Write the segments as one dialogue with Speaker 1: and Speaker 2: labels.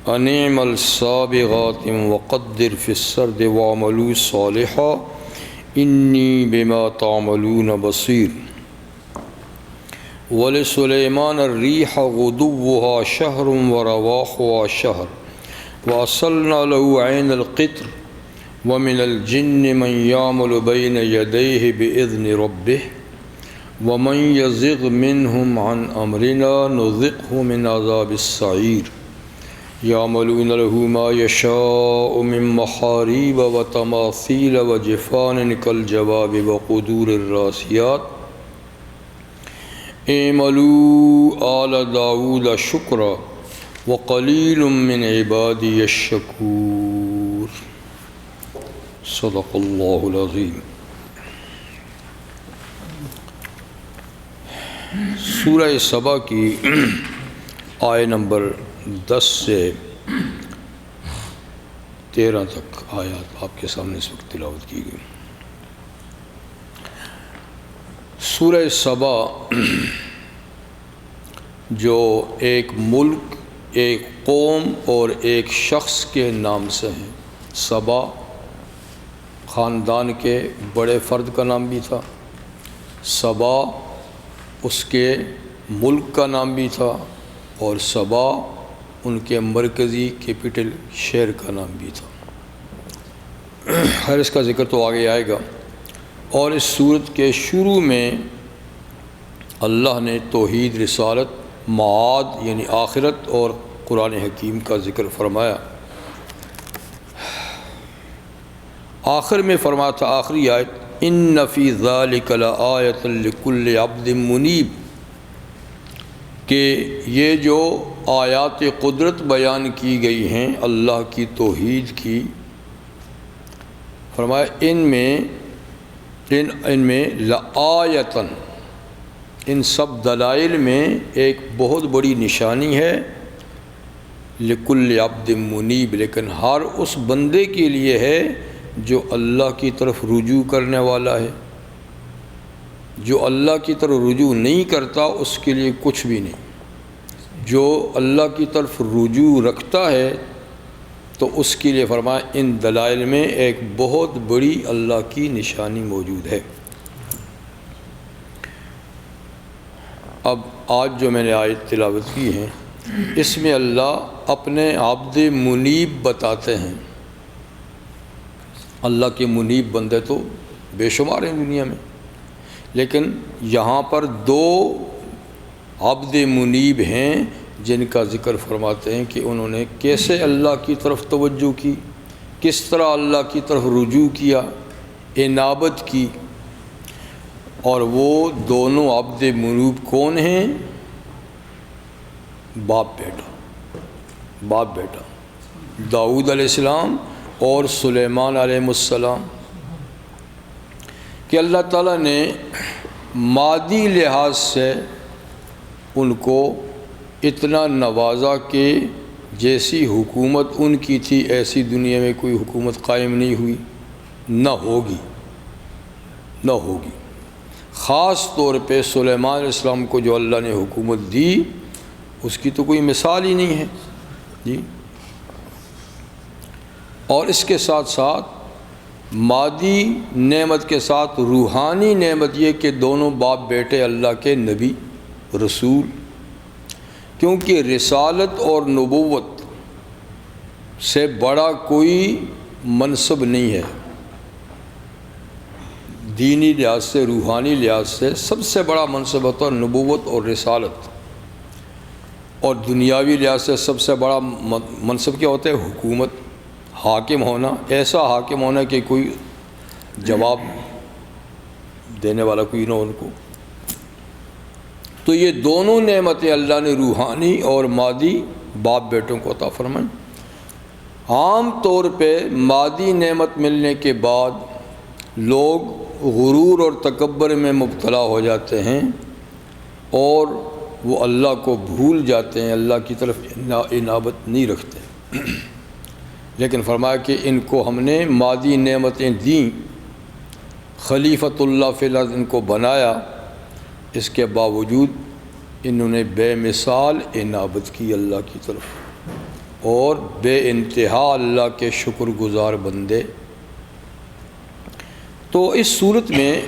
Speaker 1: ان اعمل سابغات وقدر فی السرد واعملوا صالحا انی بما تعملون بصیر ولسلیمان الریح غدوها شہر ورواحها شہر وأصلنا له عین القطر ومن الجن من يعمل بين يديه بإذن ربه ومن يزغ منهم عن أمرنا نذقه من عذاب السعير يعملون له ما يشاء من محاريب وتماثيل وجفان كالجواب وقدور الراسيات اعملوا آل داود شكرا وقلیل من عبادی الشکور صدق اللہ العظیم۔ سورہ سبا کی آیت نمبر 10 سے 13 تک آیات آپ کے سامنے اس وقت تلاوت کی گئی۔ سورہ سبا جو ایک ملک، ایک قوم اور ایک شخص کے نام سے ہیں۔ سبا خاندان کے بڑے فرد کا نام بھی تھا، سبا اس کے ملک کا نام بھی تھا، اور سبا ان کے مرکزی کیپٹل شہر کا نام بھی تھا۔ ہر اس کا ذکر تو آگے آئے گا۔ اور اس سورت کے شروع میں اللہ نے توحید، رسالت، معاد یعنی آخرت اور قرآن حکیم کا ذکر فرمایا۔ آخر میں فرمایا تھا، آخری آیت، ان فی ذلک لآیۃ لکل عبد منیب، کہ یہ جو آیات قدرت بیان کی گئی ہیں اللہ کی توحید کی، فرمایا ان میں لآیۃ، ان سب دلائل میں ایک بہت بڑی نشانی ہے، لکل عبد منیب، لیکن ہر اس بندے کے لیے ہے جو اللہ کی طرف رجوع کرنے والا ہے۔ جو اللہ کی طرف رجوع نہیں کرتا اس کے لیے کچھ بھی نہیں۔ جو اللہ کی طرف رجوع رکھتا ہے تو اس کے لیے فرمایا ان دلائل میں ایک بہت بڑی اللہ کی نشانی موجود ہے۔ اب آج جو میں نے آیت تلاوت کی ہیں، اس میں اللہ اپنے عبد منیب بتاتے ہیں۔ اللہ کے منیب بندے تو بے شمار ہیں دنیا میں، لیکن یہاں پر 2 عبد منیب ہیں جن کا ذکر فرماتے ہیں کہ انہوں نے کیسے اللہ کی طرف توجہ کی، کس طرح اللہ کی طرف رجوع کیا، انابت کی۔ اور وہ دونوں عبد منیب کون ہیں؟ باپ بیٹا داؤد علیہ السلام اور سلیمان علیہ السلام، کہ اللہ تعالیٰ نے مادی لحاظ سے ان کو اتنا نوازا کہ جیسی حکومت ان کی تھی ایسی دنیا میں کوئی حکومت قائم نہیں ہوئی، نہ ہوگی۔ خاص طور پہ سلیمان علیہ السلام کو جو اللہ نے حکومت دی اس کی تو کوئی مثال ہی نہیں ہے جی۔ اور اس کے ساتھ ساتھ مادی نعمت کے ساتھ روحانی نعمت یہ کہ دونوں باپ بیٹے اللہ کے نبی رسول، کیونکہ رسالت اور نبوت سے بڑا کوئی منصب نہیں ہے۔ دینی لحاظ سے، روحانی لحاظ سے سب سے بڑا منصب ہوتا ہے نبوت اور رسالت، اور دنیاوی لحاظ سے سب سے بڑا منصب کیا ہوتا ہے؟ حکومت، حاکم ہونا، ایسا حاکم ہونا کہ کوئی جواب دینے والا کوئی نہ ان کو۔ تو یہ دونوں نعمتیں اللہ نے روحانی اور مادی باپ بیٹوں کو عطا فرمائیں۔ عام طور پہ مادی نعمت ملنے کے بعد لوگ غرور اور تکبر میں مبتلا ہو جاتے ہیں اور وہ اللہ کو بھول جاتے ہیں، اللہ کی طرف انابت نہیں رکھتے۔ لیکن فرمایا کہ ان کو ہم نے مادی نعمتیں دیں، خلیفۃ اللہ فی الارض ان کو بنایا، اس کے باوجود انہوں نے بے مثال انابت کی اللہ کی طرف۔ اور بے انتہا اللہ کے شکر گزار بندے۔ تو اس صورت میں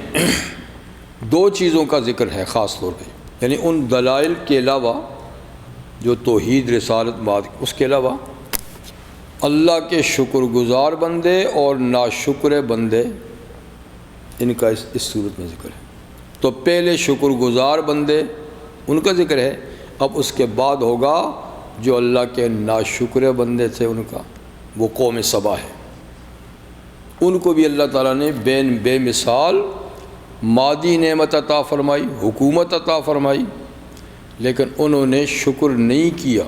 Speaker 1: دو چیزوں کا ذکر ہے خاص طور پہ، یعنی ان دلائل کے علاوہ جو توحید رسالت بات، اس کے علاوہ اللہ کے شکر گزار بندے اور ناشکر بندے، ان کا اس صورت میں ذکر ہے۔ تو پہلے شکر گزار بندے ان کا ذکر ہے، اب اس کے بعد ہوگا جو اللہ کے ناشکر بندے تھے ان کا، وہ قوم سبا ہے۔ ان کو بھی اللہ تعالیٰ نے بے مثال مادی نعمت عطا فرمائی، حکومت عطا فرمائی، لیکن انہوں نے شکر نہیں کیا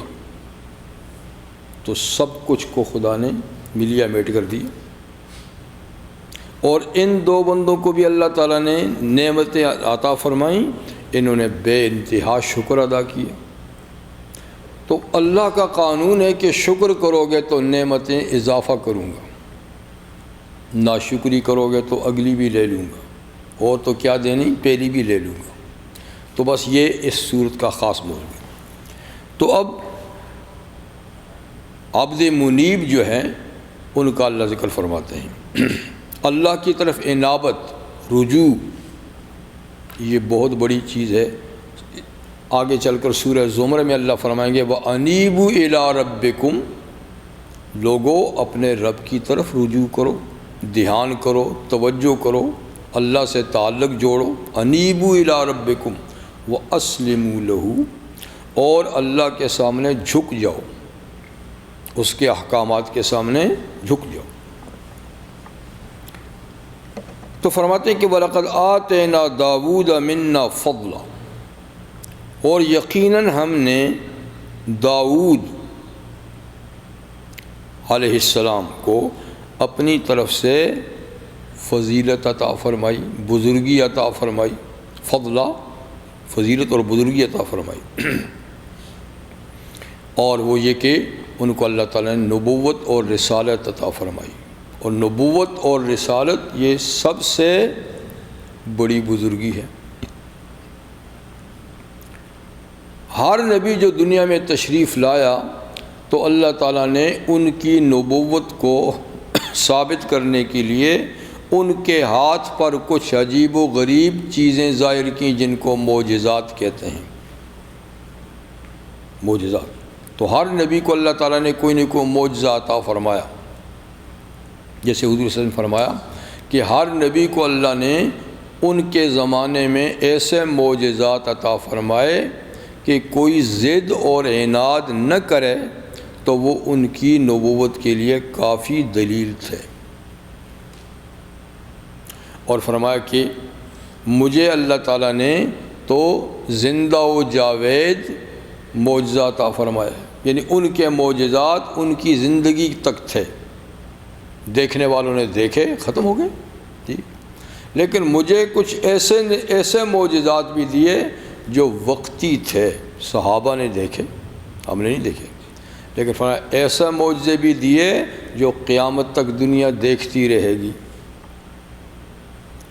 Speaker 1: تو سب کچھ کو خدا نے ملیا میٹ کر دیا۔ اور ان دو بندوں کو بھی اللہ تعالیٰ نے نعمتیں عطا فرمائیں، انہوں نے بے انتہا شکر ادا کیا۔ تو اللہ کا قانون ہے کہ شکر کرو گے تو نعمتیں اضافہ کروں گا، ناشکری کرو گے تو اگلی بھی لے لوں گا، اور تو کیا دینی پہلی بھی لے لوں گا۔ تو بس یہ اس صورت کا خاص موضوع ہے۔ تو اب عبد منیب جو ہیں ان کا اللہ ذکر فرماتے ہیں۔ اللہ کی طرف انابت، رجوع، یہ بہت بڑی چیز ہے۔ آگے چل کر سورہ زمر میں اللہ فرمائیں گے وَأَنِيبُوا إِلَىٰ رَبِّكُمْ، لوگو اپنے رب کی طرف رجوع کرو، دھیان کرو، توجہ کرو، اللہ سے تعلق جوڑو۔ انیبوا الی ربکم واسلموا لہ، اور اللہ کے سامنے جھک جاؤ، اس کے احکامات کے سامنے جھک جاؤ۔ تو فرماتے ہیں کہ وَلَقَدْ آتَيْنَا دَاوُودَ مِنَّا فَضْلًا، اور یقیناً ہم نے داؤد علیہ السلام کو اپنی طرف سے فضیلت عطا فرمائی، بزرگی عطا فرمائی، فضلہ فضیلت اور بزرگی عطا فرمائی۔ اور وہ یہ کہ ان کو اللہ تعالیٰ نے نبوت اور رسالت عطا فرمائی، اور نبوت اور رسالت یہ سب سے بڑی بزرگی ہے۔ ہر نبی جو دنیا میں تشریف لایا تو اللہ تعالیٰ نے ان کی نبوت کو ثابت کرنے کے لیے ان کے ہاتھ پر کچھ عجیب و غریب چیزیں ظاہر کیں، جن کو معجزات کہتے ہیں۔ معجزات، تو ہر نبی کو اللہ تعالیٰ نے کوئی نہ کوئی معجزہ عطا فرمایا۔ جیسے حضور صلی اللہ علیہ وسلم نے فرمایا کہ ہر نبی کو اللہ نے ان کے زمانے میں ایسے معجزات عطا فرمائے کہ کوئی ضد اور عناد نہ کرے تو وہ ان کی نبوت کے لیے کافی دلیل تھے۔ اور فرمایا کہ مجھے اللہ تعالیٰ نے تو زندہ و جاوید معجزہ عطا فرمایا، یعنی ان کے معجزات ان کی زندگی تک تھے، دیکھنے والوں نے دیکھے ختم ہو گئے جی، لیکن مجھے کچھ ایسے معجزات بھی دیے جو وقتی تھے، صحابہ نے دیکھے، ہم نے نہیں دیکھے، لیکن فرمایا ایسا معجزے بھی دیے جو قیامت تک دنیا دیکھتی رہے گی،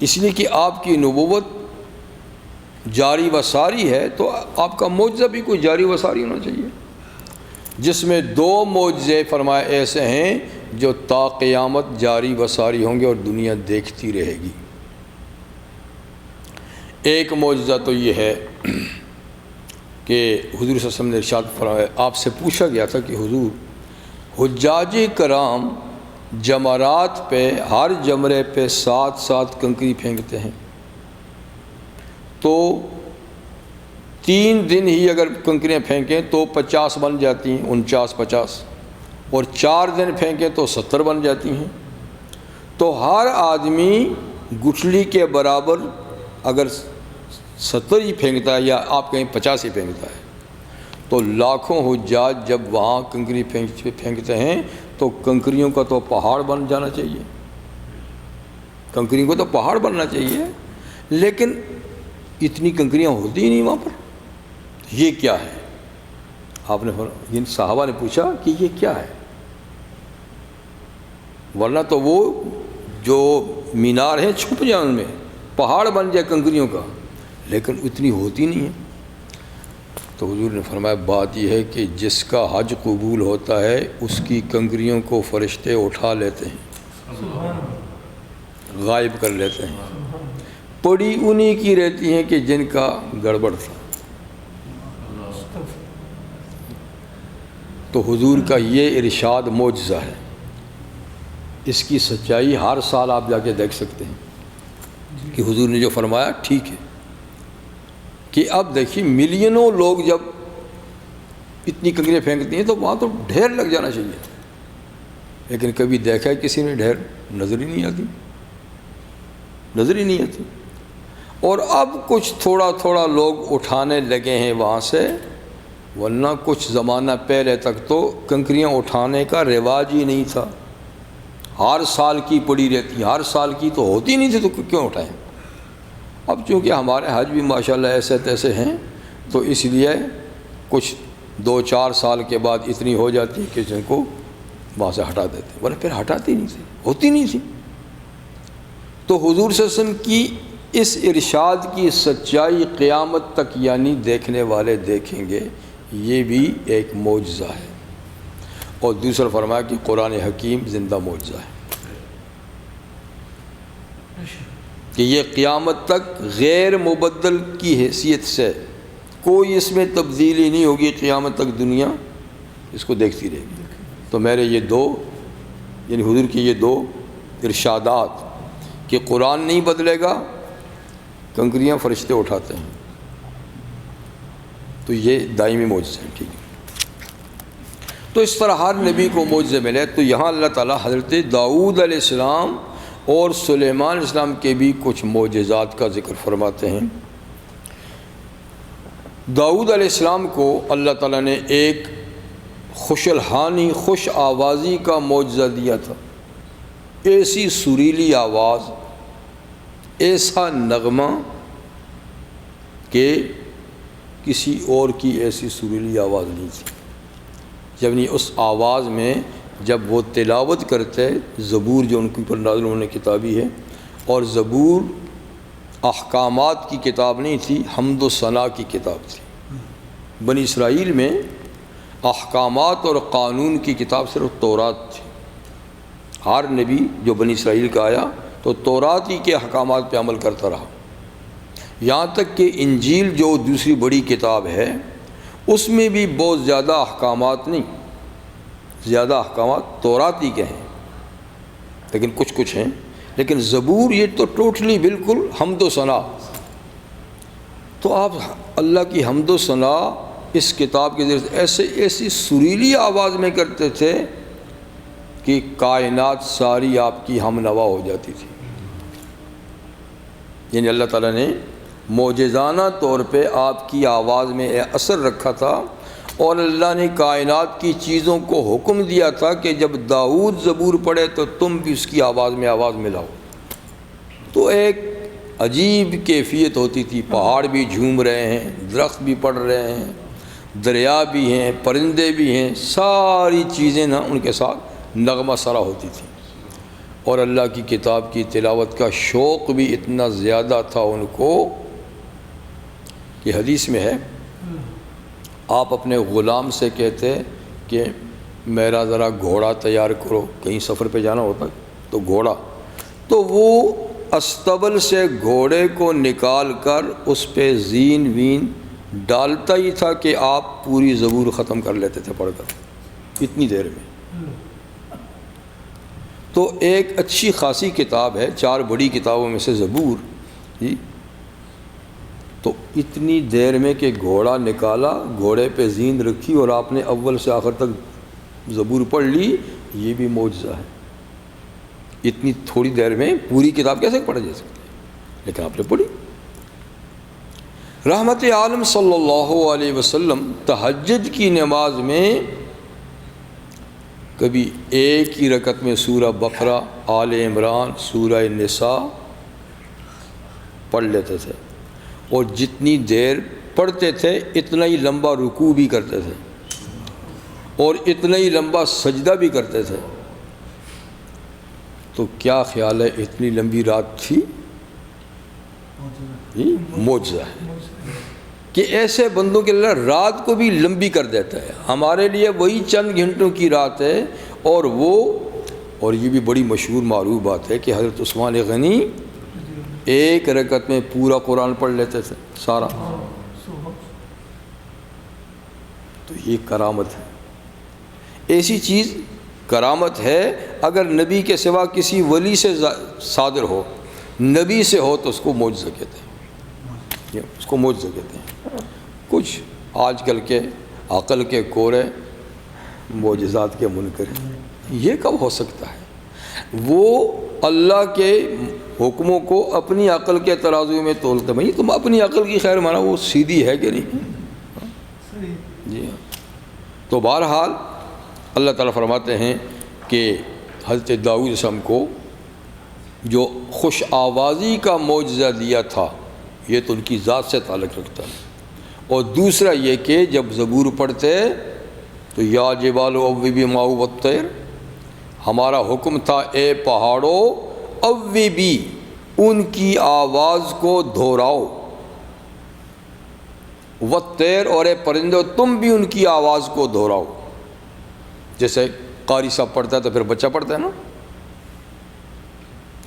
Speaker 1: اس لیے کہ آپ کی نبوت جاری و ساری ہے تو آپ کا معجزہ بھی کوئی جاری و ساری ہونا چاہیے، جس میں دو معجزے فرمائے ایسے ہیں جو تا قیامت جاری و ساری ہوں گے اور دنیا دیکھتی رہے گی۔ ایک معجزہ تو یہ ہے کہ حضور صلی اللہ علیہ وسلم نے ارشاد فرمایا، آپ سے پوچھا گیا تھا کہ حضور حجاج کرام جمرات پہ ہر جمرے پہ 7 کنکری پھینکتے ہیں، تو 3 دن ہی اگر کنکریاں پھینکیں تو 50 بن جاتی ہیں، 49-50، اور 4 دن پھینکیں تو 70 بن جاتی ہیں۔ تو ہر آدمی گٹھلی کے برابر اگر 70 ہی پھینکتا ہے یا آپ کہیں 50 ہی پھینکتا ہے تو لاکھوں حجاج جب وہاں کنکری پھینکتے ہیں تو کنکریوں کا تو پہاڑ بن جانا چاہیے، کنکریوں کو تو پہاڑ بننا چاہیے، لیکن اتنی کنکریاں ہوتی ہی نہیں وہاں پر۔ یہ کیا ہے؟ آپ نے جن صحابہ نے پوچھا کہ یہ کیا ہے، ورنہ تو وہ جو مینار ہیں چھپ جائیں ان میں، پہاڑ بن جائے کنکریوں کا، لیکن اتنی ہوتی نہیں ہے۔ تو حضور نے فرمایا بات یہ ہے کہ جس کا حج قبول ہوتا ہے اس کی کنکریوں کو فرشتے اٹھا لیتے ہیں، غائب کر لیتے ہیں، پڑی انہی کی رہتی ہیں کہ جن کا گڑبڑ تھا۔ تو حضور کا یہ ارشاد معجزہ ہے، اس کی سچائی ہر سال آپ جا کے دیکھ سکتے ہیں کہ حضور نے جو فرمایا ٹھیک ہے۔ کہ اب دیکھیے ملینوں لوگ جب اتنی کنکریاں پھینکتی ہیں تو وہاں تو ڈھیر لگ جانا چاہیے، لیکن کبھی دیکھا ہے کسی نے ڈھیر؟ نظر ہی نہیں آتی، نظر ہی نہیں آتی۔ اور اب کچھ تھوڑا تھوڑا لوگ اٹھانے لگے ہیں وہاں سے، ورنہ کچھ زمانہ پہلے تک تو کنکریاں اٹھانے کا رواج ہی نہیں تھا، ہر سال کی پڑی رہتی، ہر سال کی تو ہوتی نہیں تھی، تو کیوں اٹھائیں؟ اب چونکہ ہمارے حج بھی ماشاءاللہ ایسے تیسے ہیں تو اس لیے کچھ 2-4 سال کے بعد اتنی ہو جاتی ہے کہ جن کو وہاں سے ہٹا دیتے ہیں، ورنہ پھر ہٹاتی نہیں تھی، ہوتی نہیں تھی۔ تو حضور صلی اللہ علیہ وسلم کی اس ارشاد کی سچائی قیامت تک یعنی دیکھنے والے دیکھیں گے، یہ بھی ایک معجزہ ہے۔ اور دوسرا فرمایا کہ قرآن حکیم زندہ معجزہ ہے، کہ یہ قیامت تک غیر مبدل کی حیثیت سے کوئی اس میں تبدیلی نہیں ہوگی، قیامت تک دنیا اس کو دیکھتی رہے گی۔ تو میرے یہ دو یعنی حضور کی یہ دو ارشادات کہ قرآن نہیں بدلے گا، کنکریاں فرشتے اٹھاتے ہیں، تو یہ دائمی معجزے ہیں، ٹھیک ہے۔ تو اس طرح ہر نبی کو معجزے ملے، تو یہاں اللہ تعالیٰ حضرت داؤد علیہ السلام اور سلیمان علیہ السلام کے بھی کچھ معجزات کا ذکر فرماتے ہیں۔ داؤد علیہ السلام کو اللہ تعالیٰ نے ایک خوش الحانی، خوش آوازی کا معجزہ دیا تھا، ایسی سریلی آواز، ایسا نغمہ کہ کسی اور کی ایسی سریلی آواز نہیں تھی۔ یعنی اس آواز میں جب وہ تلاوت کرتے، زبور جو ان کے اوپر نازل ہونے کتابی ہے، اور زبور احکامات کی کتاب نہیں تھی، حمد و ثنا کی کتاب تھی۔ بنی اسرائیل میں احکامات اور قانون کی کتاب صرف تورات تھی۔ ہر نبی جو بنی اسرائیل کا آیا تو تورات ہی کے احکامات پہ عمل کرتا رہا، یہاں تک کہ انجیل جو دوسری بڑی کتاب ہے اس میں بھی بہت زیادہ احکامات نہیں، زیادہ احکامات تورات ہی کے ہیں، لیکن کچھ ہیں۔ لیکن زبور یہ تو ٹوٹلی بالکل حمد و ثنا۔ تو آپ اللہ کی حمد و ثنا اس کتاب کے ذریعے ایسی سریلی آواز میں کرتے تھے کہ کائنات ساری آپ کی ہم نوا ہو جاتی تھی۔ یعنی اللہ تعالیٰ نے معجزانہ طور پہ آپ کی آواز میں اثر رکھا تھا، اور اللہ نے کائنات کی چیزوں کو حکم دیا تھا کہ جب داؤد زبور پڑھے تو تم بھی اس کی آواز میں آواز ملاؤ۔ تو ایک عجیب کیفیت ہوتی تھی، پہاڑ بھی جھوم رہے ہیں، درخت بھی پڑ رہے ہیں، دریا بھی ہیں، پرندے بھی ہیں، ساری چیزیں نا ان کے ساتھ نغمہ سرا ہوتی تھیں، اور اللہ کی کتاب کی تلاوت کا شوق بھی اتنا زیادہ تھا ان کو کہ حدیث میں ہے آپ اپنے غلام سے کہتے کہ میرا ذرا گھوڑا تیار کرو، کہیں سفر پہ جانا ہوتا تو گھوڑا، تو وہ استبل سے گھوڑے کو نکال کر اس پہ زین وین ڈالتا ہی تھا کہ آپ پوری زبور ختم کر لیتے تھے پڑھ کر اتنی دیر میں۔ تو ایک اچھی خاصی کتاب ہے، 4 بڑی کتابوں میں سے زبور جی، تو اتنی دیر میں کہ گھوڑا نکالا، گھوڑے پہ زین رکھی اور آپ نے اول سے آخر تک زبور پڑھ لی، یہ بھی معجزہ ہے۔ اتنی تھوڑی دیر میں پوری کتاب کیسے پڑھا جا سکتی ہے، لیکن آپ نے پڑھی۔ رحمت عالم صلی اللہ علیہ وسلم تہجد کی نماز میں کبھی ایک ہی رکعت میں سورہ بقرہ، آل عمران، سورہ نساء پڑھ لیتے تھے، اور جتنی دیر پڑھتے تھے اتنا ہی لمبا رکوع بھی کرتے تھے، اور اتنا ہی لمبا سجدہ بھی کرتے تھے۔ تو کیا خیال ہے اتنی لمبی رات تھی؟ معجزہ ہے۔ کہ ایسے بندوں کے اللہ رات کو بھی لمبی کر دیتا ہے. ہمارے لیے وہی چند گھنٹوں کی رات ہے، اور یہ بھی بڑی مشہور معروف بات ہے کہ حضرت عثمان غنی ایک رکعت میں پورا قرآن پڑھ لیتے تھے سارا. تو یہ کرامت ہے. ایسی چیز کرامت ہے اگر نبی کے سوا کسی ولی سے صادر ہو، نبی سے ہو تو اس کو معجزہ کہتے ہیں، اس کو معجزہ کہتے ہیں. کچھ آج کل کے عقل کے کورے معجزات کے منکر ہیں. یہ کب ہو سکتا ہے؟ وہ اللہ کے حکموں کو اپنی عقل کے ترازو میں تولتے. بھائی تم اپنی عقل کی خیر مانا وہ سیدھی ہے کہ نہیں؟ جی ہاں. تو بہرحال اللہ تعالیٰ فرماتے ہیں کہ حضرت داؤد علیہ السلام کو جو خوش آوازی کا معجزہ دیا تھا یہ تو ان کی ذات سے تعلق رکھتا ہے. اور دوسرا یہ کہ جب زبور پڑھتے تو یا جبال اوبی ماؤ والطیر، ہمارا حکم تھا اے پہاڑوں اوبی ان کی آواز کو دہراؤ، والطیر اور اے پرندوں تم بھی ان کی آواز کو دہراؤ. جیسے قاری صاحب پڑھتا ہے تو پھر بچہ پڑھتا ہے نا،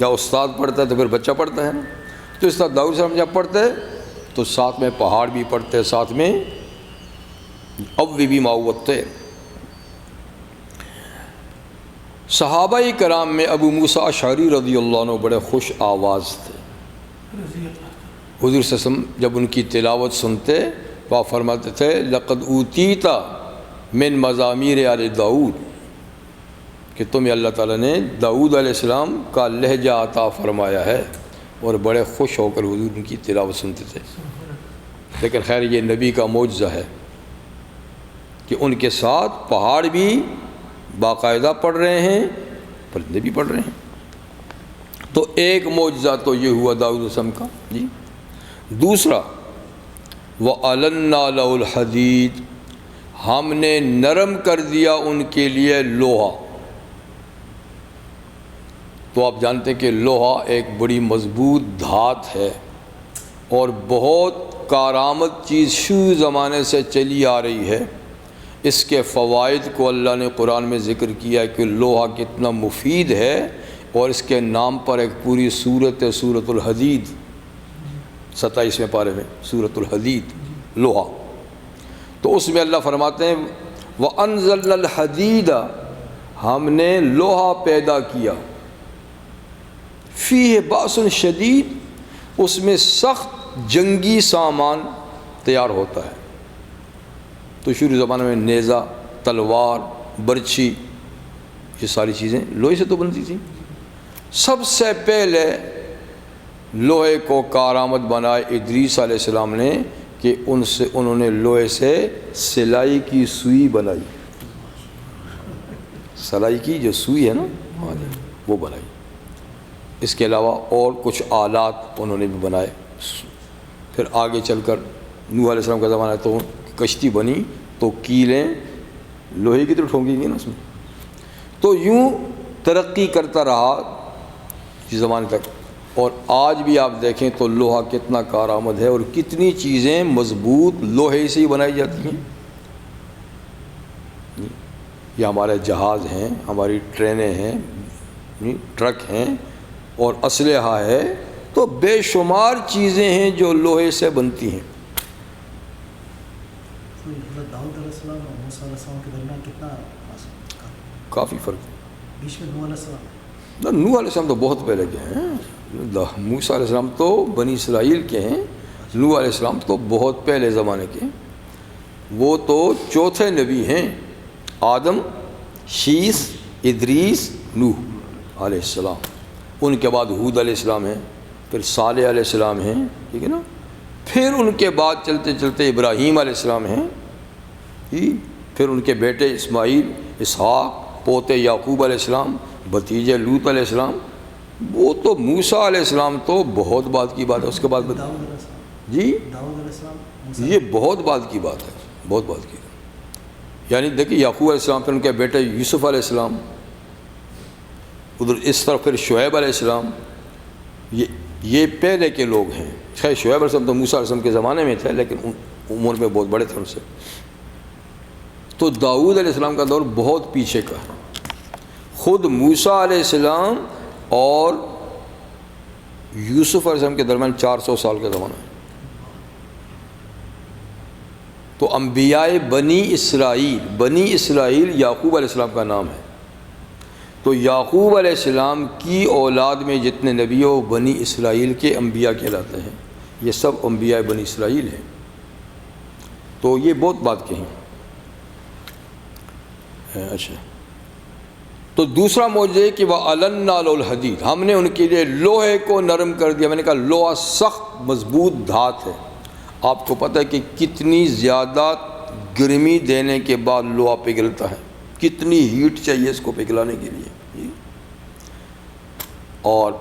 Speaker 1: یا استاد پڑھتا ہے تو پھر بچہ پڑھتا ہے نا. تو اس طرح داؤد علیہ السلام جب پڑھتے تو ساتھ میں پہاڑ بھی پڑھتے، ساتھ میں اوبی ماؤ والطیر. صحابہ کرام میں ابو موسیٰ اشعری رضی اللہ عنہ بڑے خوش آواز تھے. حضور صلی اللہ علیہ وسلم جب ان کی تلاوت سنتے تو آپ فرماتے تھے لقد اوتیت من مزامیر آل داؤد، کہ تمہیں اللہ تعالیٰ نے داؤد علیہ السلام کا لہجہ عطا فرمایا ہے. اور بڑے خوش ہو کر حضور ان کی تلاوت سنتے تھے. لیکن خیر یہ نبی کا معجزہ ہے کہ ان کے ساتھ پہاڑ بھی باقاعدہ پڑھ رہے ہیں، پرندے بھی پڑھ رہے ہیں. تو ایک معجزہ تو یہ ہوا داؤد علیہ السلام کا. جی دوسرا وَأَلَنَّا لَهُ الْحَدِيدَ، ہم نے نرم کر دیا ان کے لیے لوہا. تو آپ جانتے ہیں کہ لوہا ایک بڑی مضبوط دھات ہے اور بہت کارآمد چیز شروع زمانے سے چلی آ رہی ہے. اس کے فوائد کو اللہ نے قرآن میں ذکر کیا کہ لوہا کتنا مفید ہے، اور اس کے نام پر ایک پوری سورت ہے، سورۃ الحدید، 27ویں پارے میں سورۃ الحدید لوہا. تو اس میں اللہ فرماتے ہیں وَأَنزَلْنَا الْحَدِيدَ، ہم نے لوہا پیدا کیا، فیہ بأس شدید، اس میں سخت جنگی سامان تیار ہوتا ہے. تو شروع زمانے میں نیزہ، تلوار، برچھی، یہ ساری چیزیں لوہے سے تو بنتی تھیں. سب سے پہلے لوہے کو کارآمد بنائے ادریس علیہ السلام نے کہ انہوں نے لوہے سے سلائی کی سوئی بنائی. سلائی کی جو سوئی ہے نا وہ بنائی. اس کے علاوہ اور کچھ آلات انہوں نے بھی بنائے. پھر آگے چل کر نوح علیہ السلام کا زمانہ ہے تو کشتی بنی تو کیلیں لوہے کی طرف ٹھونکی گئی نا اس میں. تو یوں ترقی کرتا رہا اس زمانے تک. اور آج بھی آپ دیکھیں تو لوہا کتنا کارآمد ہے اور کتنی چیزیں مضبوط لوہے سے ہی بنائی جاتی ہیں. یہ ہمارے جہاز ہیں، ہماری ٹرینیں ہیں، ٹرک ہیں اور اسلحہ ہے، تو بے شمار چیزیں ہیں جو لوہے سے بنتی ہیں.
Speaker 2: داؤد علیہ السلام اور موسیٰ علیہ السلام کے درمیان کتنا
Speaker 1: کافی فرق ہے.
Speaker 2: بیچ میں نوح علیہ السلام،
Speaker 1: نوح علیہ السلام تو بہت پہلے کے ہیں. موسیٰ علیہ السلام تو بنی اسرائیل کے ہیں، نوح علیہ السلام تو بہت پہلے زمانے کے ہیں. وہ تو چوتھے نبی ہیں. آدم، شیس، ادریس، نوح علیہ السلام. ان کے بعد ہود علیہ السلام ہیں، پھر صالح علیہ السلام ہیں، ٹھیک ہے نا. پھر ان کے بعد چلتے چلتے ابراہیم علیہ السلام ہیں، پھر ان کے بیٹے اسماعیل، اسحاق، پوتے یعقوب علیہ السلام، بھتیجے لوط علیہ السلام. وہ تو موسیٰ علیہ السلام تو بہت بعد کی بات ہے. اس کے بعد
Speaker 2: داؤد علیہ السلام،
Speaker 1: جی
Speaker 2: داؤد علیہ السلام، موسیٰ
Speaker 1: یہ بہت بعد کی بات ہے، بہت بعد کی. یعنی دیکھیے یعقوب علیہ السلام، پھر ان کے بیٹے یوسف علیہ السلام، ادھر اس طرف پھر شعیب علیہ السلام. یہ پہلے کے لوگ ہیں. خیر شعیب علیہ السلام تو موسیٰ علیہ السلام کے زمانے میں تھے، لیکن عمر میں بہت بڑے تھے ان سے. تو داؤد علیہ السلام کا دور بہت پیچھے کا ہے. خود موسیٰ علیہ السلام اور یوسف علیہ السلام کے درمیان 400 سال کا زمانہ ہے. تو انبیاء بنی اسرائیل یعقوب علیہ السلام کا نام ہے. تو یعقوب علیہ السلام کی اولاد میں جتنے نبی ہیں وہ بنی اسرائیل کے انبیاء کہلاتے ہیں. یہ سب انبیاء بنی اسرائیل ہیں. تو یہ بہت بات کہیں. اچھا، تو دوسرا معجزہ کہ وَأَلَنَّا لَهُ الْحَدِيدَ، ہم نے ان کے لیے لوہے کو نرم کر دیا. میں نے کہا لوہا سخت مضبوط دھات ہے. آپ کو پتہ ہے کہ کتنی زیادہ گرمی دینے کے بعد لوہا پگھلتا ہے، کتنی ہیٹ چاہیے اس کو پگھلانے کے لیے. اور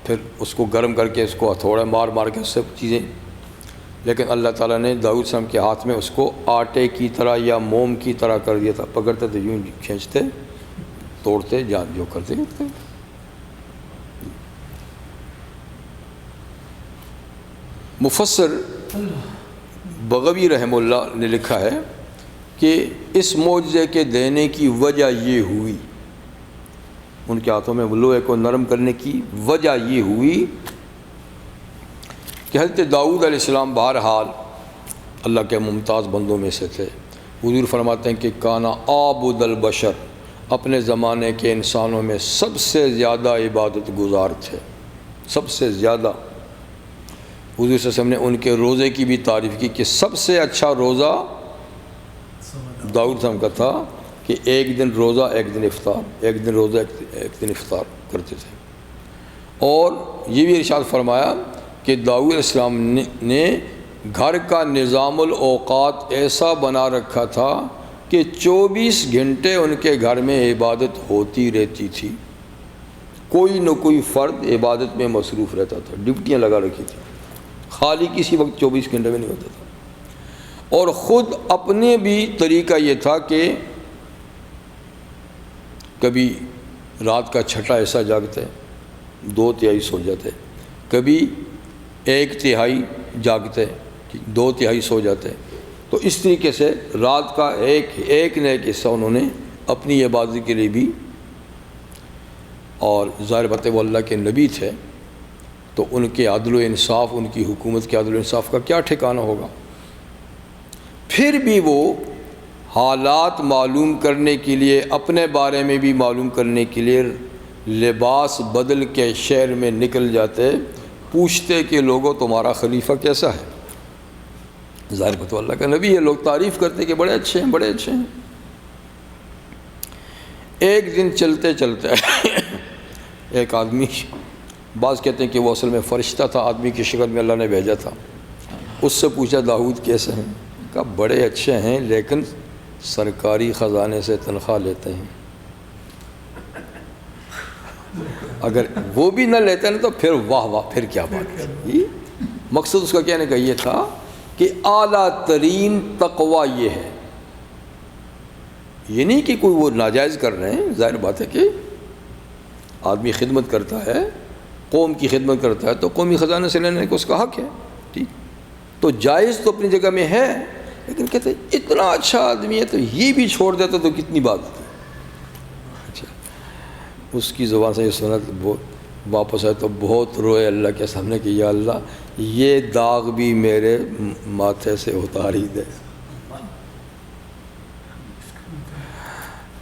Speaker 1: پھر اس کو گرم کر کے اس کو ہتھوڑے مار کے سب چیزیں. لیکن اللہ تعالیٰ نے داؤد السلام کے ہاتھ میں اس کو آٹے کی طرح یا موم کی طرح کر دیا تھا. پکڑتے تو یوں کھینچتے، توڑتے، جان جو کرتے. مفسر بغوی رحمہ اللہ نے لکھا ہے کہ اس معجزے کے دینے کی وجہ یہ ہوئی، ان کے ہاتھوں میں لوہے کو نرم کرنے کی وجہ یہ ہوئی کہ حضرت داؤد علیہ السلام بہرحال اللہ کے ممتاز بندوں میں سے تھے. حضور فرماتے ہیں کہ کانا عابد البشر، اپنے زمانے کے انسانوں میں سب سے زیادہ عبادت گزار تھے، سب سے زیادہ. حضور صلی اللہ علیہ وسلم نے ان کے روزے کی بھی تعریف کی کہ سب سے اچھا روزہ داؤد صاحب کا تھا کہ ایک دن روزہ ایک دن افطار، ایک دن روزہ ایک دن افطار کرتے تھے. اور یہ بھی ارشاد فرمایا کہ داؤد علیہ السلام نے گھر کا نظام الاوقات ایسا بنا رکھا تھا کہ 24 گھنٹے ان کے گھر میں عبادت ہوتی رہتی تھی. کوئی نہ کوئی فرد عبادت میں مصروف رہتا تھا، ڈیوٹیاں لگا رکھی تھی، خالی کسی وقت 24 گھنٹے میں نہیں ہوتا تھا. اور خود اپنے بھی طریقہ یہ تھا کہ کبھی رات کا چھٹا حصہ جاگتے، 2/3 سو جاتے، کبھی 1/3 جاگتے، 2/3 سو جاتے. تو اس طریقے سے رات کا ایک نہ ایک حصہ انہوں نے اپنی عبادت کے لیے بھی. اور ظاہر بات ہے وہ اللہ کے نبی تھے تو ان کے عدل و انصاف، ان کی حکومت کے عدل و انصاف کا کیا ٹھکانہ ہوگا. پھر بھی وہ حالات معلوم کرنے کے لیے، اپنے بارے میں بھی معلوم کرنے کے لیے لباس بدل کے شہر میں نکل جاتے، پوچھتے کہ لوگوں تمہارا خلیفہ کیسا ہے. ظاہر بات اللہ کا نبی ہے، لوگ تعریف کرتے کہ بڑے اچھے ہیں، بڑے اچھے ہیں. ایک دن چلتے چلتے ایک آدمی، بعض کہتے ہیں کہ وہ اصل میں فرشتہ تھا، آدمی کی شکل میں اللہ نے بھیجا تھا. اس سے پوچھا داؤد کیسے ہیں؟ کہا بڑے اچھے ہیں لیکن سرکاری خزانے سے تنخواہ لیتے ہیں. اگر وہ بھی نہ لیتے نا تو پھر واہ واہ، پھر کیا بات ہے. مقصد اس کا کہنے کا یہ تھا کہ اعلیٰ ترین تقویٰ یہ ہے. یہ نہیں کہ کوئی وہ ناجائز کر رہے ہیں. ظاہر بات ہے کہ آدمی خدمت کرتا ہے، قوم کی خدمت کرتا ہے تو قومی خزانے سے لینے کا اس کا حق ہے. ٹھیک، تو جائز تو اپنی جگہ میں ہے، لیکن کہتے ہیں اتنا اچھا آدمی ہے تو یہ بھی چھوڑ دیتا تو کتنی بات ہے. اچھا، اس کی زبان سے یہ سنا تو واپس آئے تو بہت روئے اللہ کے سامنے کہ یا اللہ یہ داغ بھی میرے ماتھے سے اتار ہی دے.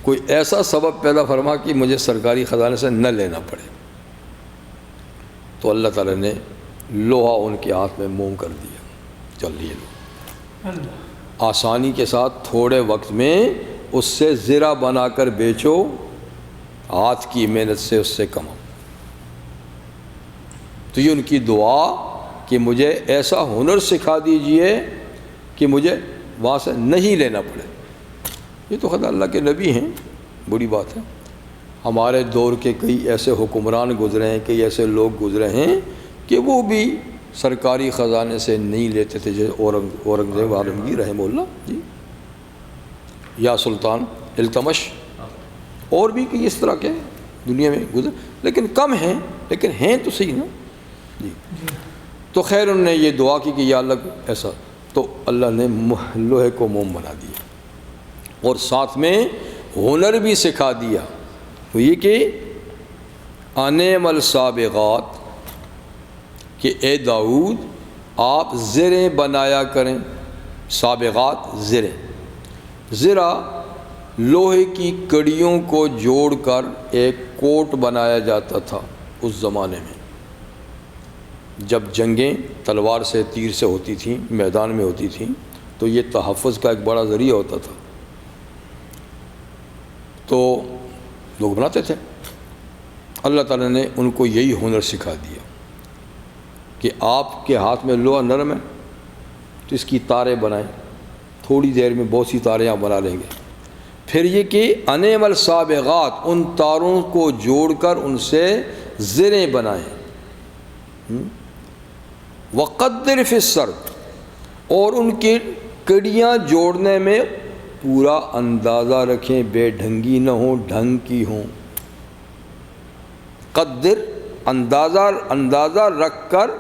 Speaker 1: کوئی ایسا سبب پیدا فرما کہ مجھے سرکاری خزانے سے نہ لینا پڑے. تو اللہ تعالیٰ نے لوہا ان کے ہاتھ میں موم کر دیا. چل لیے لو، آسانی کے ساتھ تھوڑے وقت میں اس سے زرہ بنا کر بیچو، ہاتھ کی محنت سے اس سے کماؤ. تو یہ ان کی دعا کہ مجھے ایسا ہنر سکھا دیجئے کہ مجھے وہاں سے نہیں لینا پڑے. یہ تو خدا اللہ کے نبی ہیں، بڑی بات ہے. ہمارے دور کے کئی ایسے حکمران گزرے ہیں، کئی ایسے لوگ گزرے ہیں کہ وہ بھی سرکاری خزانے سے نہیں لیتے تھے، جیسے اورنگزیب عالمگیر رحمہ اللہ جی، یا سلطان التمش، اور بھی کئی اس طرح کے دنیا میں گزرے، لیکن کم ہیں، لیکن ہیں تو صحیح نا جی. تو خیر انہوں نے یہ دعا کی کہ یا اللہ ایسا. تو اللہ نے لوہے کو موم بنا دیا اور ساتھ میں ہنر بھی سکھا دیا، وہ یہ کہ انعم السابغات، کہ اے داؤد آپ زریں بنایا کریں۔ سابغات زریں، زرہ لوہے کی کڑیوں کو جوڑ کر ایک کوٹ بنایا جاتا تھا اس زمانے میں، جب جنگیں تلوار سے تیر سے ہوتی تھیں، میدان میں ہوتی تھیں، تو یہ تحفظ کا ایک بڑا ذریعہ ہوتا تھا، تو لوگ بناتے تھے۔ اللہ تعالیٰ نے ان کو یہی ہنر سکھا دیا کہ آپ کے ہاتھ میں لوہا نرم ہے تو اس کی تاریں بنائیں، تھوڑی دیر میں بہت سی تاریں آپ بنا لیں گے۔ پھر یہ کہ انعم السابغات، ان تاروں کو جوڑ کر ان سے زریں بنائیں۔ وقدر فی السرد، اور ان کی کڑیاں جوڑنے میں پورا اندازہ رکھیں، بے ڈھنگی نہ ہوں، ڈھنگ کی ہوں۔ قدر، اندازہ رکھ کر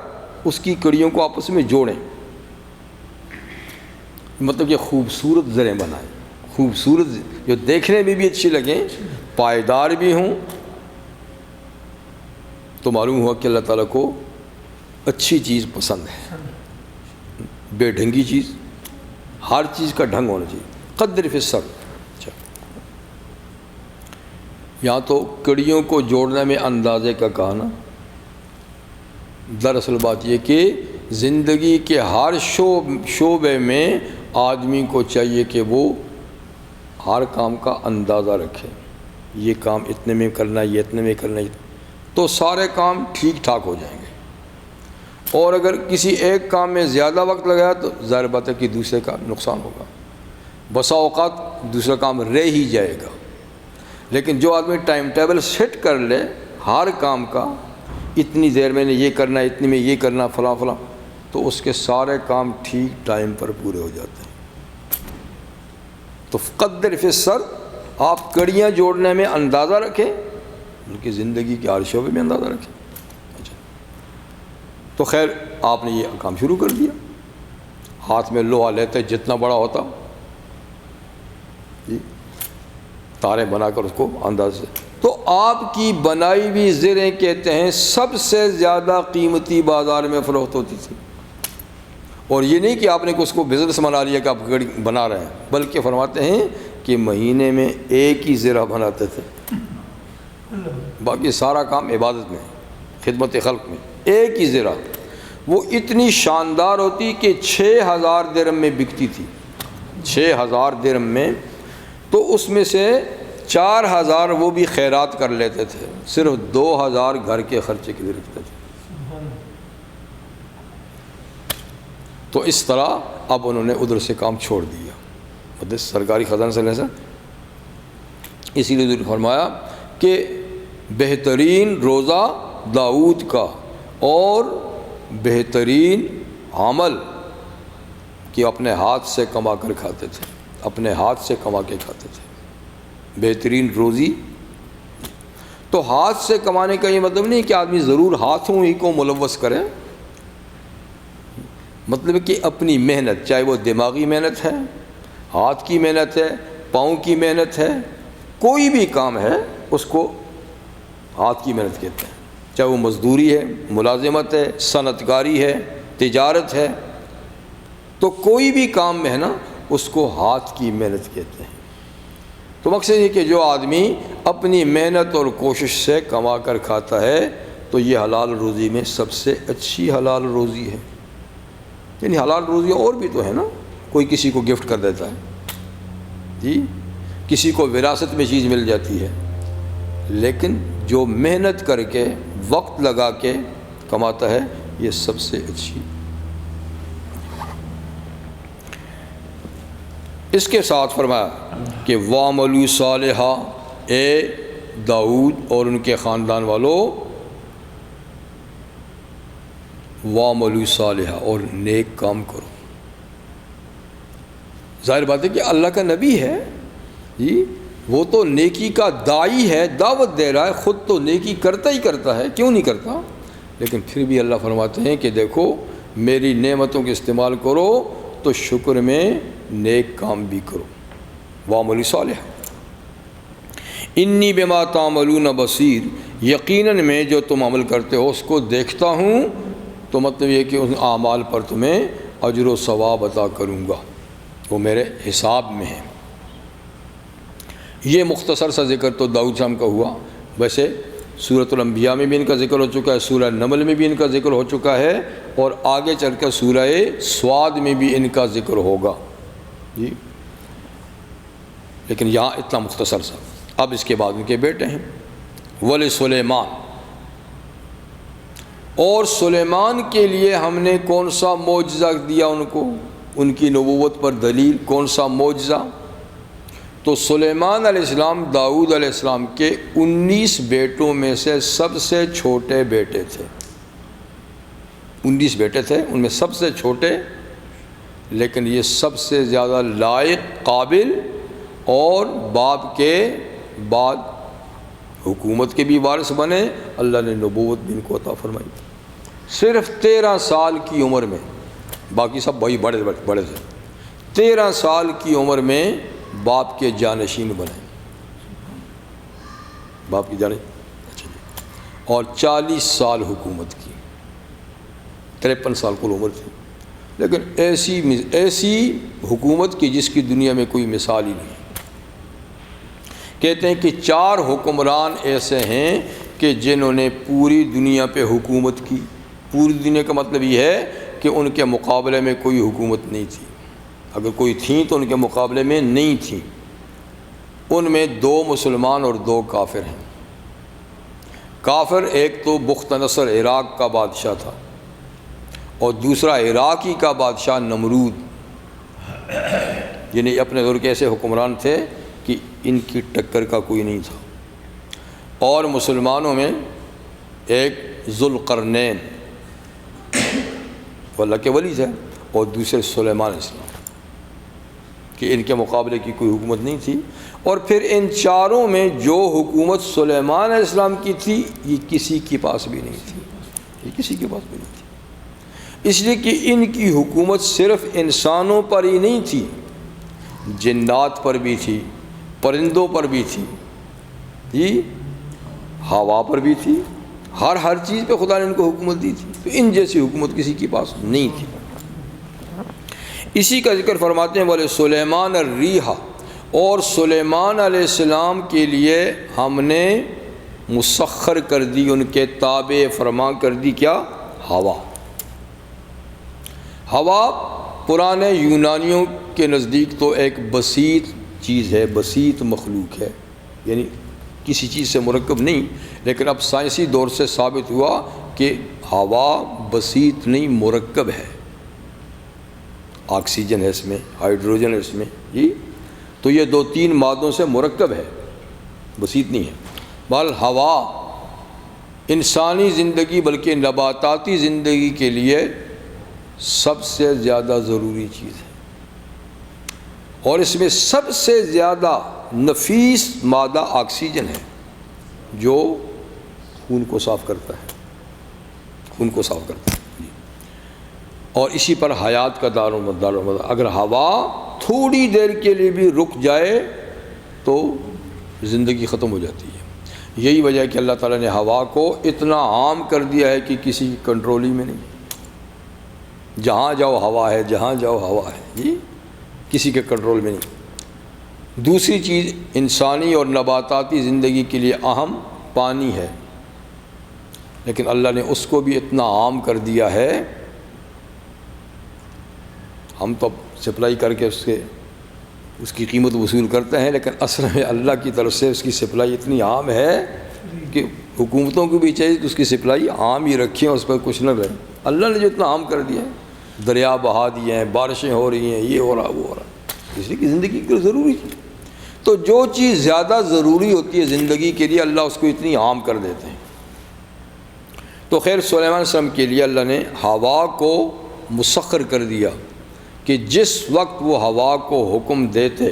Speaker 1: اس کی کڑیوں کو آپس میں جوڑیں، مطلب کہ خوبصورت زریں بنائیں، خوبصورت جو دیکھنے میں بھی اچھی لگیں، پائیدار بھی ہوں۔ تو معلوم ہوا کہ اللہ تعالیٰ کو اچھی چیز پسند ہے، بے ڈھنگی چیز، ہر چیز کا ڈھنگ ہونا چاہیے۔ قدر فی السرد، یہاں تو کڑیوں کو جوڑنے میں اندازے کا کہا نا، دراصل بات یہ کہ زندگی کے ہر شعبے میں آدمی کو چاہیے کہ وہ ہر کام کا اندازہ رکھے، یہ کام اتنے میں کرنا ہے، یہ اتنے میں کرنا ہے، تو سارے کام ٹھیک ٹھاک ہو جائیں گے۔ اور اگر کسی ایک کام میں زیادہ وقت لگایا تو ظاہر بات ہے کہ دوسرے کا نقصان ہوگا، بسا اوقات دوسرا کام رہ ہی جائے گا۔ لیکن جو آدمی ٹائم ٹیبل سیٹ کر لے ہر کام کا، اتنی دیر میں نے یہ کرنا، اتنی میں یہ کرنا، فلاں فلاں، تو اس کے سارے کام ٹھیک ٹائم پر پورے ہو جاتے ہیں۔ تو قدر فی السرد، آپ کڑیاں جوڑنے میں اندازہ رکھیں، ان کی زندگی کے ہر شعبے میں اندازہ رکھیں۔ اچھا، تو خیر آپ نے یہ کام شروع کر دیا، ہاتھ میں لوہا لیتے جتنا بڑا ہوتا جی، تاریں بنا کر اس کو انداز سے، تو آپ کی بنائی ہوئی زریں کہتے ہیں سب سے زیادہ قیمتی بازار میں فروخت ہوتی تھی۔ اور یہ نہیں کہ آپ نے اس کو بزنس بنا لیا کہ آپ گڑی بنا رہے ہیں، بلکہ فرماتے ہیں کہ مہینے میں ایک ہی زرہ بناتے تھے، باقی سارا کام عبادت میں، خدمت خلق میں، ایک ہی زرہ۔ وہ اتنی شاندار ہوتی کہ 6000 درہم میں بکتی تھی، 6000 درہم میں، تو اس میں سے 4000 وہ بھی خیرات کر لیتے تھے، صرف 2000 گھر کے خرچے کے لیے رکھتے تھے۔ تو اس طرح اب انہوں نے ادھر سے کام چھوڑ دیا، مطلب سرکاری خزانہ سے لے، اسی لیے حضور نے فرمایا کہ بہترین روزہ داؤد کا اور بہترین عمل کہ اپنے ہاتھ سے کما کر کھاتے تھے، اپنے ہاتھ سے کما کے کھاتے تھے، بہترین روزی۔ تو ہاتھ سے کمانے کا یہ مطلب نہیں کہ آدمی ضرور ہاتھوں ہی کو ملوث کرے، مطلب کہ اپنی محنت، چاہے وہ دماغی محنت ہے، ہاتھ کی محنت ہے، پاؤں کی محنت ہے، کوئی بھی کام ہے اس کو ہاتھ کی محنت کہتے ہیں، چاہے وہ مزدوری ہے، ملازمت ہے، صنعت کاری ہے، تجارت ہے، تو کوئی بھی کام میں ہے نا اس کو ہاتھ کی محنت کہتے ہیں۔ تو مقصد یہ کہ جو آدمی اپنی محنت اور کوشش سے کما کر کھاتا ہے تو یہ حلال روزی میں سب سے اچھی حلال روزی ہے۔ یعنی حلال روزی اور بھی تو ہے نا، کوئی کسی کو گفٹ کر دیتا ہے جی، کسی کو وراثت میں چیز مل جاتی ہے، لیکن جو محنت کر کے وقت لگا کے کماتا ہے یہ سب سے اچھی۔ اس کے ساتھ فرمایا کہ وَعْمَلُوا صَالِحًا، اے داؤد اور ان کے خاندان والوں، وَعْمَلُوا صَالِحًا، اور نیک کام کرو۔ ظاہر بات ہے کہ اللہ کا نبی ہے جی، وہ تو نیکی کا داعی ہے، دعوت دے رہا ہے، خود تو نیکی کرتا ہی کرتا ہے، کیوں نہیں کرتا؟ لیکن پھر بھی اللہ فرماتے ہیں کہ دیکھو میری نعمتوں کے استعمال کرو تو شکر میں نیک کام بھی کرو، وعملوا صالحا انی بما تعملون بصیر، یقیناً میں جو تم عمل کرتے ہو اس کو دیکھتا ہوں، تو مطلب یہ کہ ان اعمال پر تمہیں اجر و ثواب عطا کروں گا، وہ میرے حساب میں ہے۔ یہ مختصر سا ذکر تو داؤد السلام کا ہوا، ویسے سورۃ الانبیاء میں بھی ان کا ذکر ہو چکا ہے، سورہ نمل میں بھی ان کا ذکر ہو چکا ہے، اور آگے چل کر سورہ سواد میں بھی ان کا ذکر ہوگا جی، لیکن یہاں اتنا مختصر سا۔ اب اس کے بعد ان کے بیٹے ہیں وَلِسُلَيْمَانَ، اور سلیمان کے لیے ہم نے کون سا معجزہ دیا ان کو، ان کی نبوت پر دلیل کون سا معجزہ؟ تو سلیمان علیہ السلام داؤد علیہ السلام کے 19 بیٹوں میں سے سب سے چھوٹے بیٹے تھے، 19 بیٹے تھے، ان میں سب سے چھوٹے، لیکن یہ سب سے زیادہ لائق، قابل، اور باپ کے بعد حکومت کے بھی وارث بنے، اللہ نے نبوت بھی ان کو عطا فرمائی، صرف 13 سال کی عمر میں، باقی سب بھائی بڑے تھے، 13 سال کی عمر میں باپ کے جانشین بنے، باپ کی جانشین، اور 40 سال حکومت کی، 53 سال کل عمر تھی، لیکن ایسی حکومت کی جس کی دنیا میں کوئی مثال ہی نہیں۔ کہتے ہیں کہ 4 حکمران ایسے ہیں کہ جنہوں نے پوری دنیا پہ حکومت کی، پوری دنیا کا مطلب یہ ہے کہ ان کے مقابلے میں کوئی حکومت نہیں تھی، اگر کوئی تھیں تو ان کے مقابلے میں نہیں تھیں۔ ان میں 2 مسلمان اور 2 کافر ہیں۔ کافر ایک تو بخت نصر عراق کا بادشاہ تھا، اور دوسرا عراقی کا بادشاہ نمرود، یعنی اپنے دور کے ایسے حکمران تھے کہ ان کی ٹکر کا کوئی نہیں تھا۔ اور مسلمانوں میں ایک ذوالقرنین، وہ اللہ کے ولی تھے، اور دوسرے سلیمان علیہ السلام، کہ ان کے مقابلے کی کوئی حکومت نہیں تھی۔ اور پھر ان چاروں میں جو حکومت سلیمان علیہ السلام کی تھی یہ کسی کے پاس بھی نہیں تھی، یہ کسی کے پاس بھی نہیں تھی، اس لیے کہ ان کی حکومت صرف انسانوں پر ہی نہیں تھی، جنات پر بھی تھی، پرندوں پر بھی تھی جی، ہوا پر بھی تھی، ہر چیز پہ خدا نے ان کو حکومت دی تھی، تو ان جیسی حکومت کسی کے پاس نہیں تھی۔ اسی کا ذکر فرماتے ہیں بولے سلیمان الریحہ، اور سلیمان علیہ السلام کے لیے ہم نے مسخر کر دی، ان کے تابع فرما کر دی کیا؟ ہوا۔ ہوا پرانے یونانیوں کے نزدیک تو ایک بسیط چیز ہے، بسیط مخلوق ہے، یعنی کسی چیز سے مرکب نہیں، لیکن اب سائنسی دور سے ثابت ہوا کہ ہوا بسیط نہیں، مرکب ہے، آکسیجن ہے اس میں، ہائیڈروجن ہے اس میں جی، تو یہ 2-3 مادوں سے مرکب ہے، بسیط نہیں ہے۔ بہرحال ہوا انسانی زندگی بلکہ نباتاتی زندگی کے لیے سب سے زیادہ ضروری چیز ہے، اور اس میں سب سے زیادہ نفیس مادہ آکسیجن ہے، جو خون کو صاف کرتا ہے، خون کو صاف کرتا ہے، اور اسی پر حیات کا دار و مدار۔ اگر ہوا تھوڑی دیر کے لیے بھی رک جائے تو زندگی ختم ہو جاتی ہے۔ یہی وجہ ہے کہ اللہ تعالیٰ نے ہوا کو اتنا عام کر دیا ہے کہ کسی کی کنٹرول ہی میں نہیں، جہاں جاؤ ہوا ہے، جہاں جاؤ ہوا ہے جی، کسی کے کنٹرول میں نہیں۔ دوسری چیز انسانی اور نباتاتی زندگی کے لیے اہم پانی ہے، لیکن اللہ نے اس کو بھی اتنا عام کر دیا ہے، ہم تو سپلائی کر کے اس کی قیمت وصول کرتے ہیں، لیکن اصل میں اللہ کی طرف سے اس کی سپلائی اتنی عام ہے کہ حکومتوں کو بھی چاہیے کہ اس کی سپلائی عام ہی رکھیں، اس پر کچھ نہ رہے۔ اللہ نے جو اتنا عام کر دیا ہے، دریا بہا دیے ہیں، بارشیں ہو رہی ہیں، یہ ہو رہا وہ ہو رہا، اس لیے کہ زندگی کے لیے ضروری ہے۔ تو جو چیز زیادہ ضروری ہوتی ہے زندگی کے لیے، اللہ اس کو اتنی عام کر دیتے ہیں۔ تو خیر سلیمان علیہ السلام کے لیے اللہ نے ہوا کو مسخر کر دیا کہ جس وقت وہ ہوا کو حکم دیتے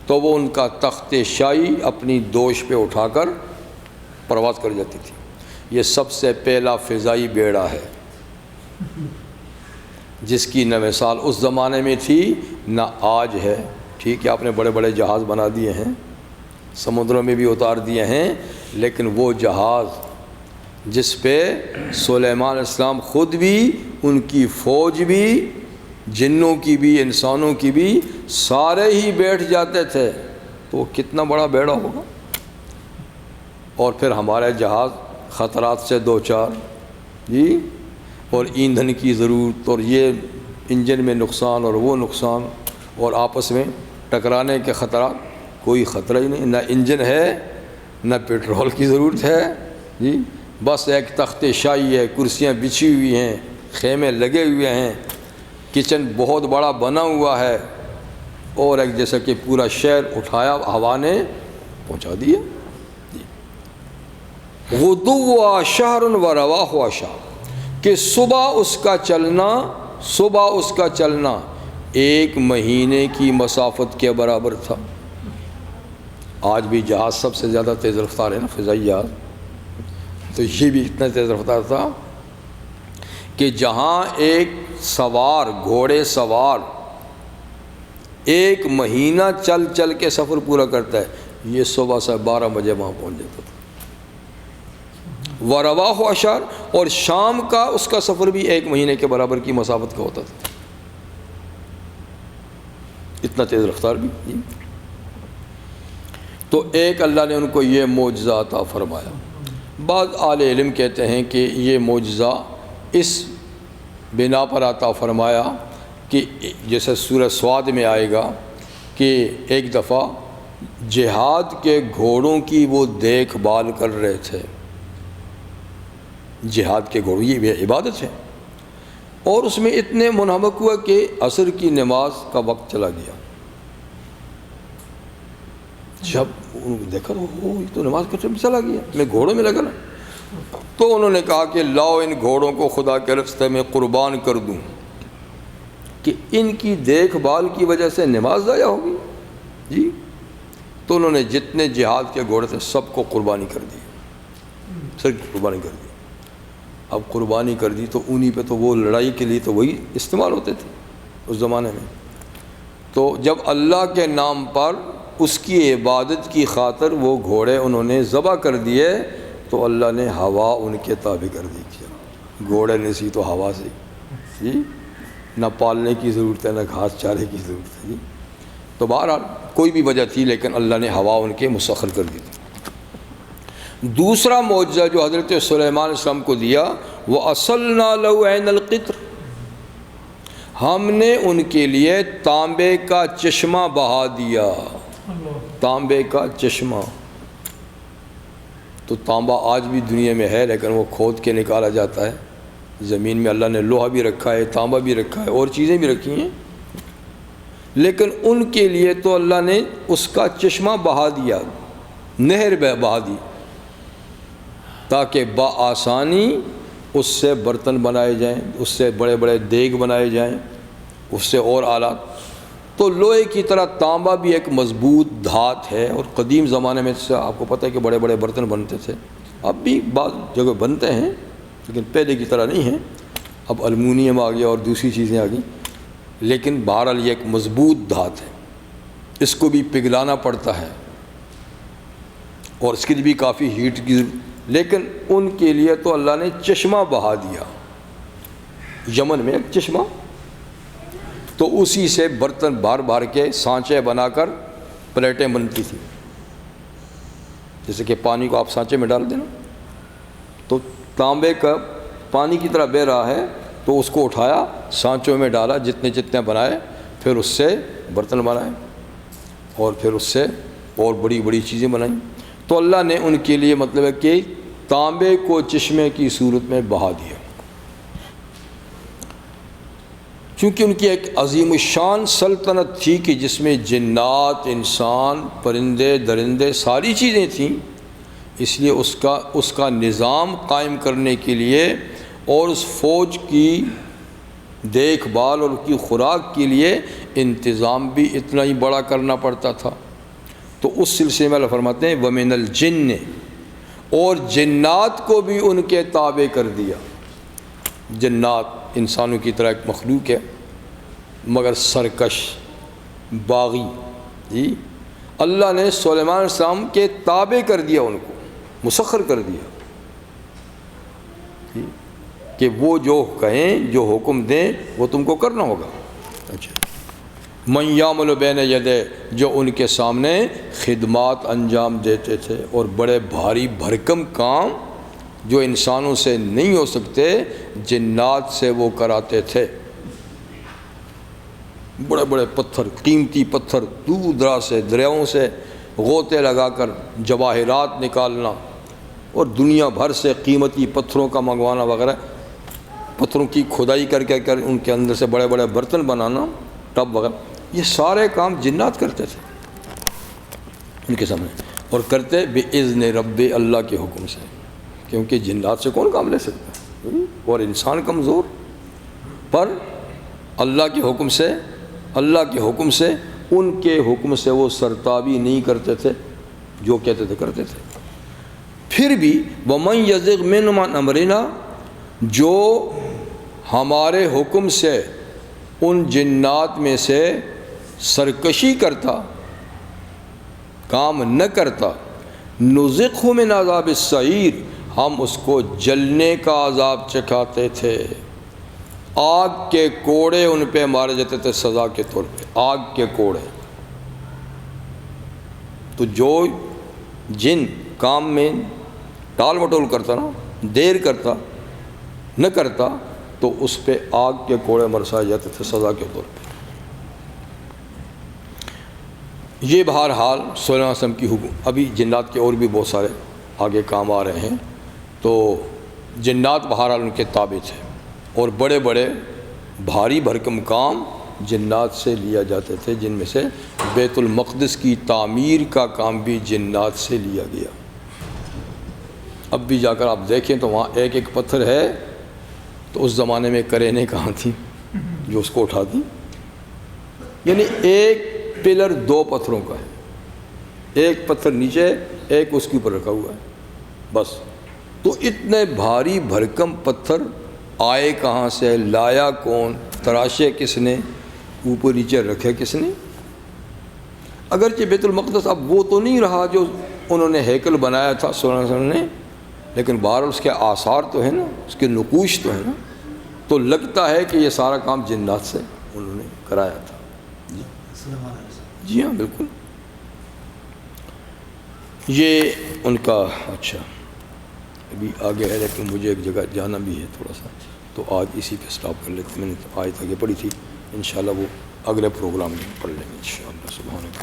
Speaker 1: تو وہ ان کا تخت شاہی اپنی دوش پہ اٹھا کر پرواز کر جاتی تھی۔ یہ سب سے پہلا فضائی بیڑا ہے، جس کی نہ مثال اس زمانے میں تھی نہ آج ہے۔ ٹھیک ہے، آپ نے بڑے بڑے جہاز بنا دیے ہیں، سمندروں میں بھی اتار دیے ہیں، لیکن وہ جہاز جس پہ سلیمان علیہ السلام خود بھی، ان کی فوج بھی، جنوں کی بھی، انسانوں کی بھی، سارے ہی بیٹھ جاتے تھے، تو وہ کتنا بڑا بیڑا ہوگا۔ اور پھر ہمارے جہاز خطرات سے دو چار، جی، اور ایندھن کی ضرورت، اور یہ انجن میں نقصان اور وہ نقصان، اور آپس میں ٹکرانے کے خطرات، کوئی خطرہ ہی نہیں، نہ انجن ہے نہ پیٹرول کی ضرورت ہے، جی، بس ایک تخت شاہی ہے، کرسیاں بچھی ہوئی ہیں، خیمے لگے ہوئے ہیں، کچن بہت بڑا بنا ہوا ہے، اور ایک جیسا کہ پورا شہر اٹھایا ہوا نے پہنچا دیا۔ غدوہ شہر و رواح شہر، کہ صبح اس کا چلنا 1 مہینے کی مسافت کے برابر تھا۔ آج بھی جہاز سب سے زیادہ تیز رفتار ہے نا، فضائی جہاز، تو یہ بھی اتنا تیز رفتار تھا کہ جہاں ایک سوار، گھوڑے سوار 1 مہینہ چل کے سفر پورا کرتا ہے، یہ صبح سے 12 بجے وہاں پہنچ جاتا تھا۔ ورواح اشار، اور شام کا اس کا سفر بھی 1 مہینے کے برابر کی مسافت کا ہوتا تھا، اتنا تیز رفتار بھی۔ تو ایک اللہ نے ان کو یہ معجزہ عطا فرمایا۔ بعض اہل علم کہتے ہیں کہ یہ معجزہ اس بنا پر عطا فرمایا کہ جیسے سورہ سواد میں آئے گا کہ ایک دفعہ جہاد کے گھوڑوں کی وہ دیکھ بھال کر رہے تھے، جہاد کے گھوڑوں، یہ عبادت ہے، اور اس میں اتنے منہمک ہوا کہ عصر کی نماز کا وقت چلا گیا۔ جب انہوں نے دیکھا تو یہ تو نماز کا ٹائم چلا گیا، میں گھوڑوں میں لگا نا، تو انہوں نے کہا کہ لاؤ ان گھوڑوں کو خدا کے راستے میں قربان کر دوں کہ ان کی دیکھ بھال کی وجہ سے نماز ضائع ہوگی، جی۔ تو انہوں نے جتنے جہاد کے گھوڑے تھے سب کو قربانی کر دی، سب کی قربانی کر دی۔ اب قربانی کر دی تو انہی پہ تو وہ لڑائی کے لیے تو وہی استعمال ہوتے تھے اس زمانے میں۔ تو جب اللہ کے نام پر اس کی عبادت کی خاطر وہ گھوڑے انہوں نے ذبح کر دیے، تو اللہ نے ہوا ان کے تابع کر دی، کیا گھوڑے نسی تو ہوا سے، جی، نہ پالنے کی ضرورت ہے نہ گھاس چارے کی ضرورت ہے، جی۔ تو بہرحال کوئی بھی وجہ تھی، لیکن اللہ نے ہوا ان کے مسخر کر دی۔ دوسرا معجزہ جو حضرت سلیمان علیہ السلام کو دیا، وہ اصلنا لہو عین القطر، ہم نے ان کے لیے تانبے کا چشمہ بہا دیا، تانبے کا چشمہ۔ تو تانبا آج بھی دنیا میں ہے، لیکن وہ کھود کے نکالا جاتا ہے، زمین میں اللہ نے لوہا بھی رکھا ہے، تانبا بھی رکھا ہے، اور چیزیں بھی رکھی ہیں، لیکن ان کے لیے تو اللہ نے اس کا چشمہ بہا دیا، نہر بہا دی، تاکہ بآسانی اس سے برتن بنائے جائیں، اس سے بڑے بڑے دیگ بنائے جائیں، اس سے اور آلات۔ تو لوہے کی طرح تانبا بھی ایک مضبوط دھات ہے، اور قدیم زمانے میں سے آپ کو پتہ ہے کہ بڑے بڑے برتن بنتے تھے، اب بھی بعض جگہ بنتے ہیں، لیکن پہلے کی طرح نہیں ہیں، اب المونیم آ گیا اور دوسری چیزیں آ گئیں، لیکن بہرحال یہ ایک مضبوط دھات ہے، اس کو بھی پگھلانا پڑتا ہے، اور اس کے لیے بھی کافی ہیٹ کی، لیکن ان کے لیے تو اللہ نے چشمہ بہا دیا، یمن میں ایک چشمہ، تو اسی سے برتن بھر کے سانچے بنا کر پلیٹیں بنتی تھیں، جیسے کہ پانی کو آپ سانچے میں ڈال دینا، تو تانبے کا پانی کی طرح بہہ رہا ہے، تو اس کو اٹھایا سانچوں میں ڈالا، جتنے بنائے، پھر اس سے برتن بنائے، اور پھر اس سے اور بڑی بڑی چیزیں بنائیں۔ تو اللہ نے ان کے لیے مطلب ہے کہ تانبے کو چشمے کی صورت میں بہا دیا، چونکہ ان کی ایک عظیم الشان سلطنت تھی کہ جس میں جنات، انسان، پرندے، درندے، ساری چیزیں تھیں، اس لیے اس کا نظام قائم کرنے کے لیے اور اس فوج کی دیکھ بھال اور اس کی خوراک کے لیے انتظام بھی اتنا ہی بڑا کرنا پڑتا تھا۔ تو اس سلسلے میں اللہ فرماتے ہیں وَمِنَ الْجِنِّ، اور جنات کو بھی ان کے تابع کر دیا، جنات انسانوں کی طرح ایک مخلوق ہے مگر سرکش باغی. جی اللہ نے سلیمان علیہ السلام کے تابع کر دیا، ان کو مسخر کر دیا کہ وہ جو کہیں، جو حکم دیں وہ تم کو کرنا ہوگا. اچھا من یعمل بین یدے، جو ان کے سامنے خدمات انجام دیتے تھے اور بڑے بھاری بھرکم کام جو انسانوں سے نہیں ہو سکتے جنات سے وہ کراتے تھے. بڑے بڑے پتھر، قیمتی پتھر دور دراز سے دریاؤں سے غوطے لگا کر جواہرات نکالنا اور دنیا بھر سے قیمتی پتھروں کا منگوانا وغیرہ، پتھروں کی کھدائی کر ان کے اندر سے بڑے بڑے برتن بنانا، ٹب وغیرہ، یہ سارے کام جنات کرتے تھے ان کے سامنے، اور کرتے بِإِذْنِ رب، اللہ کے حکم سے، کیونکہ جنات سے کون کام لے سکتا ہے اور انسان کمزور، پر اللہ کے حکم سے ان کے حکم سے وہ سرتابی نہیں کرتے تھے، جو کہتے تھے کرتے تھے. پھر بھی وَمَنْ يَزِغْ مِنْهُمْ عَنْ أَمْرِنَا، جو ہمارے حکم سے ان جنات میں سے سرکشی کرتا، کام نہ کرتا، نُذِقْهُ مِنْ عَذَابِ السَّعِيرِ، ہم اس کو جلنے کا عذاب چکھاتے تھے. آگ کے کوڑے ان پہ مارے جاتے تھے سزا کے طور پہ، آگ کے کوڑے. تو جو جن کام میں ٹال مٹول کرتا نا، دیر کرتا، نہ کرتا، تو اس پہ آگ کے کوڑے برسائے جاتے تھے سزا کے طور پہ. یہ بہرحال صلی اللہ علیہ وسلم کی حکم. ابھی جنات کے اور بھی بہت سارے آگے کام آ رہے ہیں. تو جنات بہرحال ان کے تابع تھے اور بڑے بڑے بھاری بھرکم کام جنات سے لیا جاتے تھے، جن میں سے بیت المقدس کی تعمیر کا کام بھی جنات سے لیا گیا. اب بھی جا کر آپ دیکھیں تو وہاں ایک ایک پتھر ہے، تو اس زمانے میں کرینیں کہاں تھیں جو اس کو اٹھا دی. یعنی ایک پلر 2 پتھروں کا ہے، ایک پتھر نیچے، ایک اس کے اوپر رکھا ہوا ہے بس. تو اتنے بھاری بھرکم پتھر آئے کہاں سے، لایا کون، تراشے کس نے، اوپر نیچے رکھے کس نے. اگرچہ بیت المقدس اب وہ تو نہیں رہا جو انہوں نے ہیکل بنایا تھا صلی اللہ علیہ وسلم نے، لیکن بہرحال اس کے آثار تو ہیں نا، اس کے نقوش تو ہیں نا. تو لگتا ہے کہ یہ سارا کام جنات سے انہوں نے کرایا تھا. جی ہاں بالکل. یہ ان کا اچھا ابھی آگے ہے، لیکن مجھے ایک جگہ جانا بھی ہے تھوڑا سا، تو آج اسی پہ سٹاپ کر لیتے. میں نے آیت آگے پڑھی تھی، انشاءاللہ وہ اگلے پروگرام میں پڑھ لیں گے انشاءاللہ. سبحان اللہ.